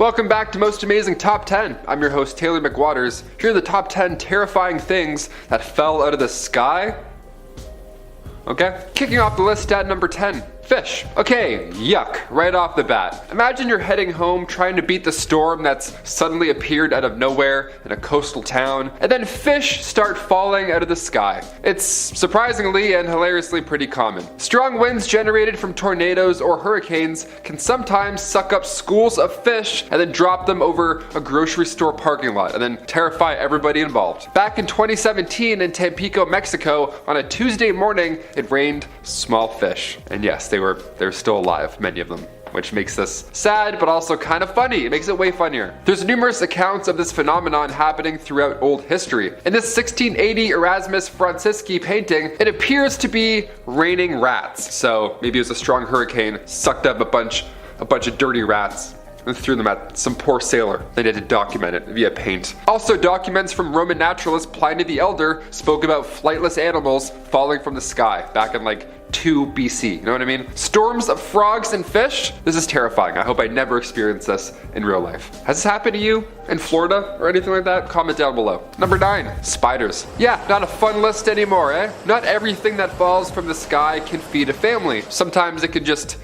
Welcome back to Most Amazing Top 10. I'm your host, Taylor McWaters. Here are the top 10 terrifying things that fell out of the sky. Okay, kicking off the list at number 10. Fish. Okay, yuck, right off the bat. Imagine you're heading home trying to beat the storm that's suddenly appeared out of nowhere in a coastal town, and then fish start falling out of the sky. It's surprisingly and hilariously pretty common. Strong winds generated from tornadoes or hurricanes can sometimes suck up schools of fish and then drop them over a grocery store parking lot and then terrify everybody involved. Back in 2017 in Tampico, Mexico, on a Tuesday morning, it rained small fish. And yes, they were still alive, many of them, which makes this sad but also kind of funny. It makes it way funnier. There's numerous accounts of this phenomenon happening throughout old history. In this 1680 Erasmus Francisci painting, it appears to be raining rats. So maybe it was a strong hurricane, sucked up a bunch of dirty rats and threw them at some poor sailor. They had to document it via paint. Also, documents from Roman naturalist Pliny the Elder spoke about flightless animals falling from the sky back in like 2 BC. You know what I mean? Storms of frogs and fish? This is terrifying. I hope I never experience this in real life. Has this happened to you in Florida or anything like that? Comment down below. Number 9, spiders. Yeah, not a fun list anymore, eh? Not everything that falls from the sky can feed a family. Sometimes it can just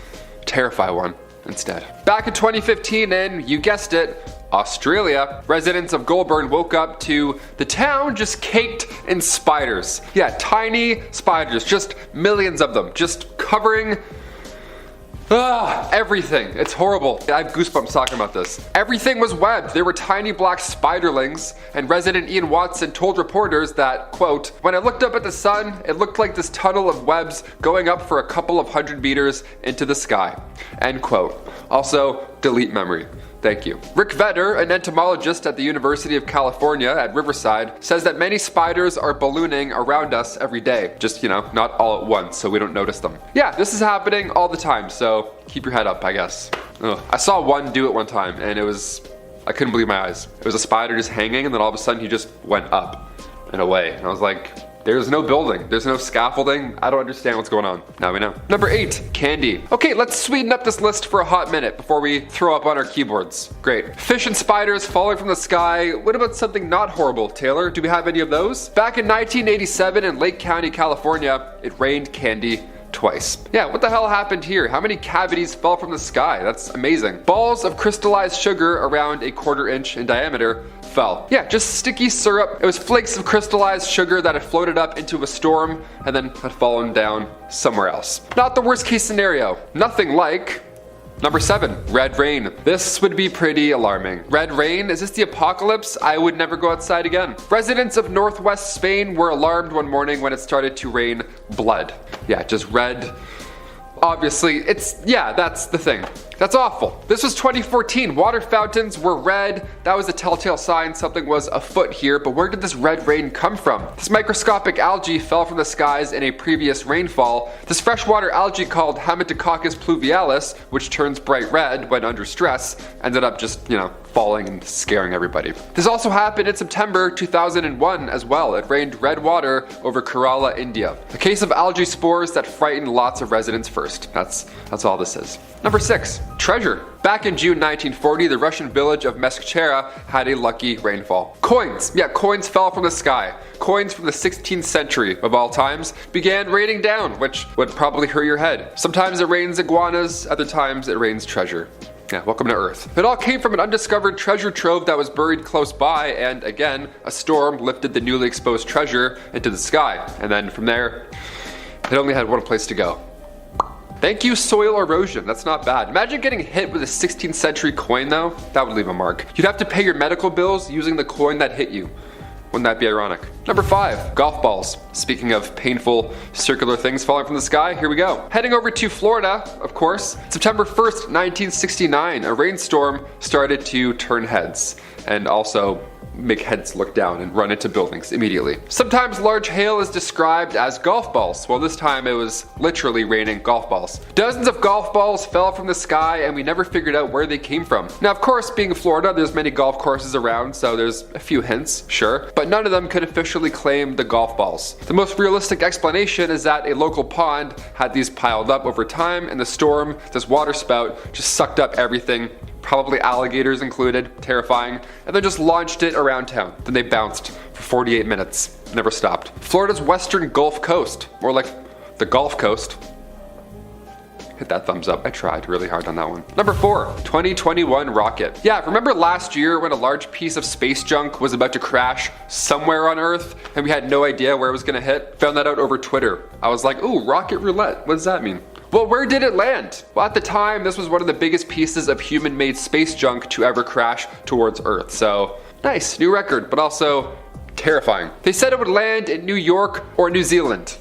terrify one instead. Back in 2015 in, you guessed it, Australia, residents of Goulburn woke up to the town just caked in spiders. Yeah, tiny spiders, just millions of them, just covering everything. It's horrible. I have goosebumps talking about this. Everything was webbed. There were tiny black spiderlings, and resident Ian Watson told reporters that, quote, "When I looked up at the sun, it looked like this tunnel of webs going up for a couple of 100 meters into the sky." End quote. Also, delete memory. Thank you. Rick Vedder, an entomologist at the University of California at Riverside, says that many spiders are ballooning around us every day. Just, not all at once, so we don't notice them. Yeah, this is happening all the time, so keep your head up, I guess. Ugh. I saw one do it one time, and I couldn't believe my eyes. It was a spider just hanging, and then all of a sudden he just went up and away. And I was like, there's no building, there's no scaffolding. I don't understand what's going on. Now we know. Number 8, candy. Okay, let's sweeten up this list for a hot minute before we throw up on our keyboards. Great. Fish and spiders falling from the sky. What about something not horrible, Taylor? Do we have any of those? Back in 1987 in Lake County, California, it rained candy twice. Yeah, what the hell happened here? How many cavities fell from the sky? That's amazing. Balls of crystallized sugar around a 1/4 inch in diameter fell. Yeah, just sticky syrup. It was flakes of crystallized sugar that had floated up into a storm and then had fallen down somewhere else. Not the worst case scenario. Nothing like Number 7, red rain. This would be pretty alarming. Red rain? Is this the apocalypse? I would never go outside again. Residents of northwest Spain were alarmed one morning when it started to rain blood. Yeah, just red. Obviously, that's the thing. That's awful. This was 2014. Water fountains were red. That was a telltale sign something was afoot here, but where did this red rain come from? This microscopic algae fell from the skies in a previous rainfall. This freshwater algae called Haematococcus pluvialis, which turns bright red when under stress, ended up just, falling and scaring everybody. This also happened in September 2001 as well. It rained red water over Kerala, India. A case of algae spores that frightened lots of residents first. That's all this is. Number 6, treasure. Back in June 1940, the Russian village of Meskchera had a lucky rainfall. Coins. Yeah, coins fell from the sky. Coins from the 16th century, of all times, began raining down, which would probably hurt your head. Sometimes it rains iguanas, other times it rains treasure. Yeah, welcome to Earth. It all came from an undiscovered treasure trove that was buried close by, and again, a storm lifted the newly exposed treasure into the sky. And then from there, it only had one place to go. Thank you, soil erosion. That's not bad. Imagine getting hit with a 16th century coin though. That would leave a mark. You'd have to pay your medical bills using the coin that hit you. Wouldn't that be ironic? Number 5, golf balls. Speaking of painful circular things falling from the sky, here we go. Heading over to Florida, of course. September 1st, 1969, a rainstorm started to turn heads and also make heads look down and run into buildings immediately. Sometimes large hail is described as golf balls. Well, this time it was literally raining golf balls. Dozens of golf balls fell from the sky and we never figured out where they came from. Now, of course, being Florida, there's many golf courses around, so there's a few hints, sure, but none of them could officially claim the golf balls. The most realistic explanation is that a local pond had these piled up over time and the storm, this water spout, just sucked up everything probably alligators included, terrifying, and then just launched it around town. Then they bounced for 48 minutes, never stopped. Florida's western Gulf Coast, more like the Gulf Coast. Hit that thumbs up. I tried really hard on that one. Number 4, 2021 rocket. Yeah, remember last year when a large piece of space junk was about to crash somewhere on Earth and we had no idea where it was gonna hit? Found that out over Twitter. I was like, ooh, rocket roulette. What does that mean? Well, where did it land? Well, at the time, this was one of the biggest pieces of human-made space junk to ever crash towards Earth. So, nice, new record, but also terrifying. They said it would land in New York or New Zealand.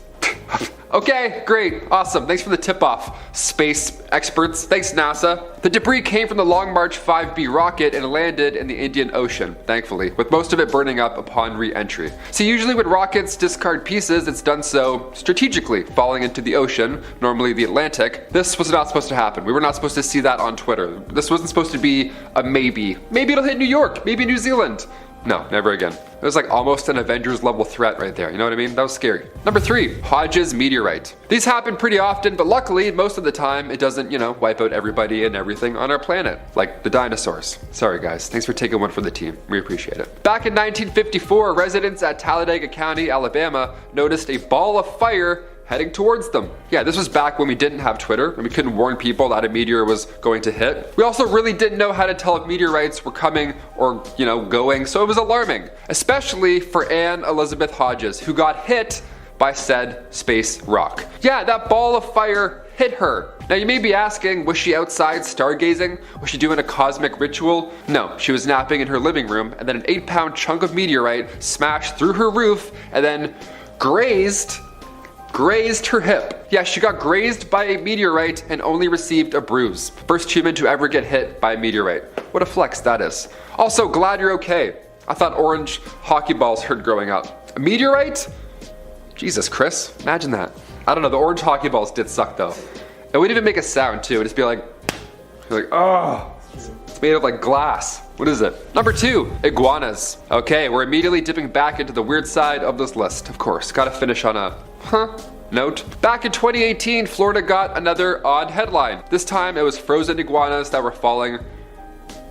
Okay, great, awesome. Thanks for the tip-off, space experts. Thanks, NASA. The debris came from the Long March 5B rocket and landed in the Indian Ocean, thankfully, with most of it burning up upon re-entry. See, usually when rockets discard pieces, it's done so strategically, falling into the ocean, normally the Atlantic. This was not supposed to happen. We were not supposed to see that on Twitter. This wasn't supposed to be a maybe. Maybe it'll hit New York, maybe New Zealand. No, never again. It was like almost an Avengers level threat right there, you know what I mean? That was scary. Number 3, Hodge's meteorite. These happen pretty often, but luckily, most of the time, it doesn't, wipe out everybody and everything on our planet, like the dinosaurs. Sorry guys, thanks for taking one for the team. We appreciate it. Back in 1954, residents at Talladega County, Alabama, noticed a ball of fire heading towards them. Yeah, this was back when we didn't have Twitter and we couldn't warn people that a meteor was going to hit. We also really didn't know how to tell if meteorites were coming or, going, so it was alarming. Especially for Anne Elizabeth Hodges, who got hit by said space rock. Yeah, that ball of fire hit her. Now you may be asking, was she outside stargazing? Was she doing a cosmic ritual? No, she was napping in her living room and then an 8-pound chunk of meteorite smashed through her roof and then grazed her hip. Yeah, she got grazed by a meteorite and only received a bruise. First human to ever get hit by a meteorite. What a flex that is. Also, glad you're okay. I thought orange hockey balls hurt growing up. A meteorite? Jesus, Chris, imagine that. I don't know, the orange hockey balls did suck though. It wouldn't even make a sound too, it'd just be like, oh, it's made of like glass. What is it? Number 2, iguanas. Okay, we're immediately dipping back into the weird side of this list. Of course, gotta finish on a note. Back in 2018, Florida got another odd headline. This time it was frozen iguanas that were falling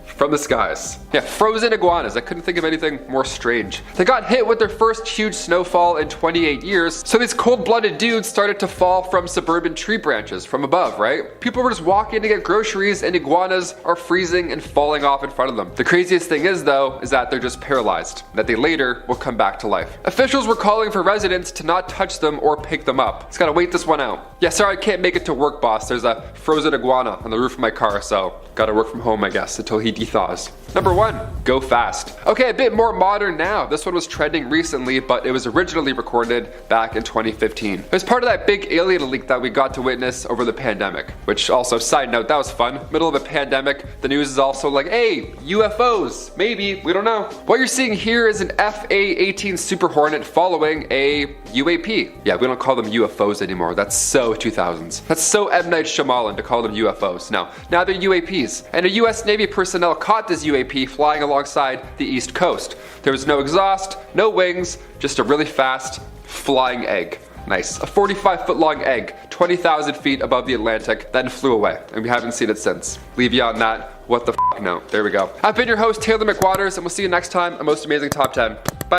from the skies. Yeah, frozen iguanas. I couldn't think of anything more strange. They got hit with their first huge snowfall in 28 years, so these cold-blooded dudes started to fall from suburban tree branches from above, right? People were just walking to get groceries and iguanas are freezing and falling off in front of them. The craziest thing is though, is that they're just paralyzed, that they later will come back to life. Officials were calling for residents to not touch them or pick them up. Just gotta wait this one out. Yeah, sorry I can't make it to work, boss. There's a frozen iguana on the roof of my car, so gotta work from home, I guess, until he thaws. Number 1, go fast. Okay, a bit more modern now. This one was trending recently, but it was originally recorded back in 2015. It was part of that big alien leak that we got to witness over the pandemic, which also, side note, that was fun. Middle of a pandemic, the news is also like, hey, UFOs, maybe, we don't know. What you're seeing here is an FA-18 Super Hornet following a UAP. Yeah, we don't call them UFOs anymore. That's so 2000s. That's so M. Night Shyamalan to call them UFOs. No, now they're UAPs. And a US Navy personnel caught this UAP flying alongside the East Coast. There was no exhaust, no wings, just a really fast flying egg. Nice. A 45-foot long egg, 20,000 feet above the Atlantic, then flew away, and we haven't seen it since. Leave you on that. What the f*** no. There we go. I've been your host, Taylor McWaters, and we'll see you next time on Most Amazing Top 10.